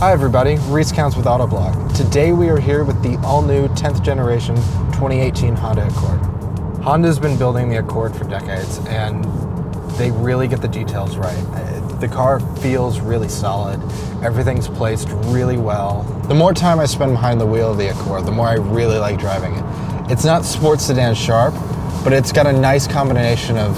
Hi everybody, Reese Counts with Autoblog. Today we are here with the all-new 10th generation 2018 Honda Accord. Honda's been building the Accord for decades and they really get the details right. The car feels really solid, everything's placed really well. The more time I spend behind the wheel of the Accord, the more I really like driving it. It's not sports sedan sharp, but it's got a nice combination of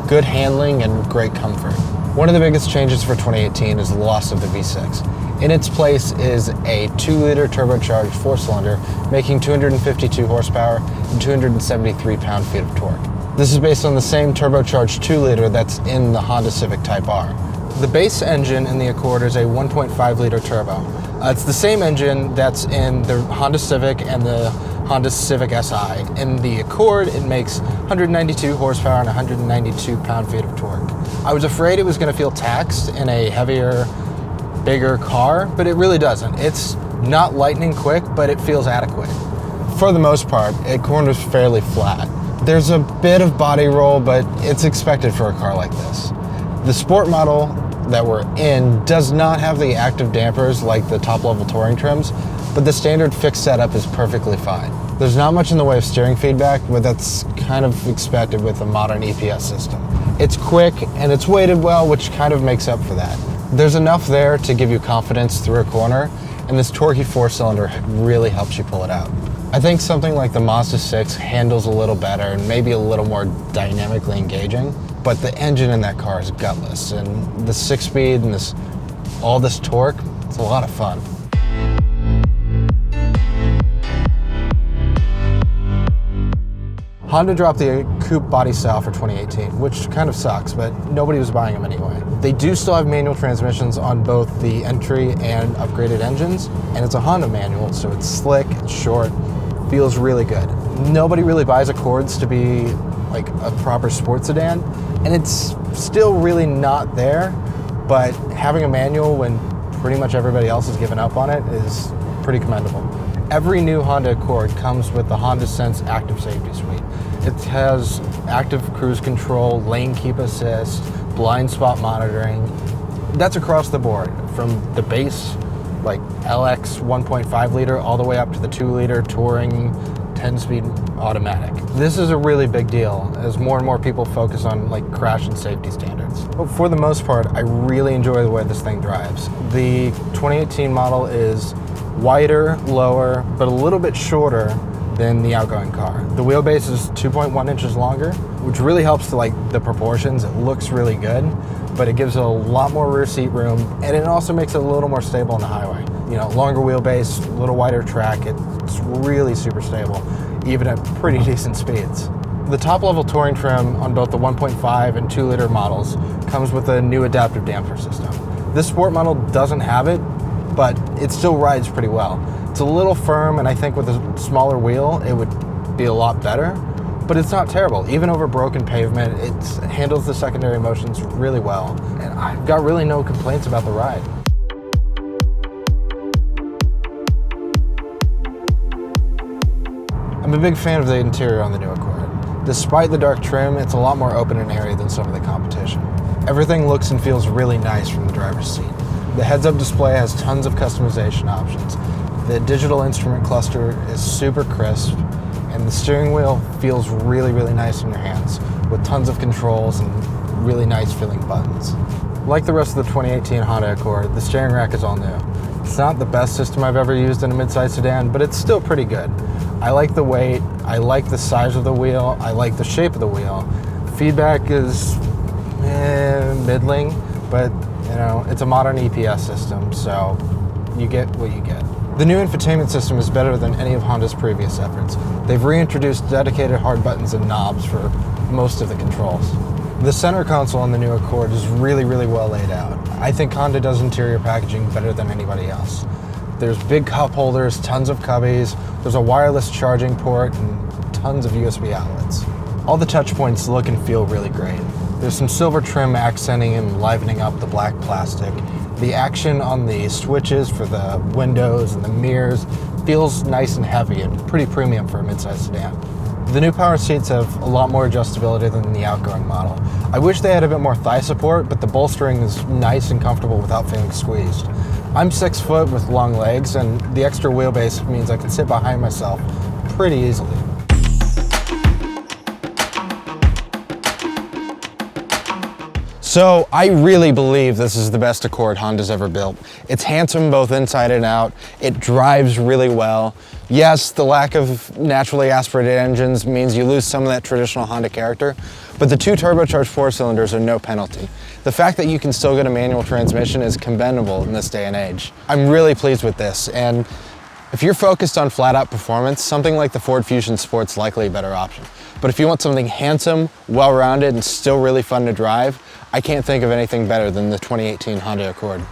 good handling and great comfort. One of the biggest changes for 2018 is the loss of the V6. In its place is a 2-liter turbocharged 4-cylinder, making 252 horsepower and 273 pound-feet of torque. This is based on the same turbocharged 2-liter that's in the Honda Civic Type R. The base engine in the Accord is a 1.5-liter turbo. It's the same engine that's in the Honda Civic and the Honda Civic Si. In the Accord, it makes 192 horsepower and 192 pound-feet of torque. I was afraid it was going to feel taxed in a heavier, bigger car, but it really doesn't. It's not lightning quick, but it feels adequate. For the most part, Accord is fairly flat. There's a bit of body roll, but it's expected for a car like this. The sport model that we're in does not have the active dampers like the top-level touring trims, but the standard fixed setup is perfectly fine. There's not much in the way of steering feedback, but that's kind of expected with a modern EPS system. It's quick and it's weighted well, which kind of makes up for that. There's enough there to give you confidence through a corner, and this torquey 4-cylinder really helps you pull it out. I think something like the Mazda 6 handles a little better and maybe a little more dynamically engaging, but the engine in that car is gutless, and the 6-speed and all this torque, it's a lot of fun. Honda dropped the coupe body style for 2018, which kind of sucks, but nobody was buying them anyway. They do still have manual transmissions on both the entry and upgraded engines, and it's a Honda manual, so it's slick, it's short, feels really good. Nobody really buys Accords to be like a proper sports sedan, and it's still really not there, but having a manual when pretty much everybody else has given up on it is pretty commendable. Every new Honda Accord comes with the Honda Sense Active Safety Suite. It has active cruise control, lane keep assist, blind spot monitoring. That's across the board, from the base, like LX 1.5 liter, all the way up to the 2-liter touring 10-speed automatic. This is a really big deal as more and more people focus on like crash and safety standards. But for the most part, I really enjoy the way this thing drives. The 2018 model is wider, lower, but a little bit shorter than the outgoing car. The wheelbase is 2.1 inches longer, which really helps to like the proportions. It looks really good, but it gives it a lot more rear seat room, and it also makes it a little more stable on the highway. You know, longer wheelbase, a little wider track, it's really super stable, even at pretty decent speeds. The top-level touring trim on both the 1.5 and 2-liter models comes with a new adaptive damper system. This sport model doesn't have it, but it still rides pretty well. It's a little firm, and I think with a smaller wheel, it would be a lot better, but it's not terrible. Even over broken pavement, it handles the secondary motions really well, and I've got really no complaints about the ride. I'm a big fan of the interior on the new Accord. Despite the dark trim, it's a lot more open and airy than some of the competition. Everything looks and feels really nice from the driver's seat. The heads-up display has tons of customization options. The digital instrument cluster is super crisp, and the steering wheel feels really, really nice in your hands, with tons of controls and really nice feeling buttons. Like the rest of the 2018 Honda Accord, the steering rack is all new. It's not the best system I've ever used in a midsize sedan, but it's still pretty good. I like the weight, I like the size of the wheel, I like the shape of the wheel. Feedback is middling, but you know, it's a modern EPS system, so you get what you get. The new infotainment system is better than any of Honda's previous efforts. They've reintroduced dedicated hard buttons and knobs for most of the controls. The center console on the new Accord is really, really well laid out. I think Honda does interior packaging better than anybody else. There's big cup holders, tons of cubbies, there's a wireless charging port, and tons of USB outlets. All the touch points look and feel really great. There's some silver trim accenting and livening up the black plastic. The action on the switches for the windows and the mirrors feels nice and heavy and pretty premium for a midsize sedan. The new power seats have a lot more adjustability than the outgoing model. I wish they had a bit more thigh support, but the bolstering is nice and comfortable without feeling squeezed. I'm 6 foot with long legs, and the extra wheelbase means I can sit behind myself pretty easily. So I really believe this is the best Accord Honda's ever built. It's handsome both inside and out. It drives really well. Yes, the lack of naturally aspirated engines means you lose some of that traditional Honda character, but the 2 turbocharged 4-cylinders are no penalty. The fact that you can still get a manual transmission is commendable in this day and age. I'm really pleased with this, and if you're focused on flat-out performance, something like the Ford Fusion Sport's likely a better option. But if you want something handsome, well-rounded, and still really fun to drive, I can't think of anything better than the 2018 Honda Accord.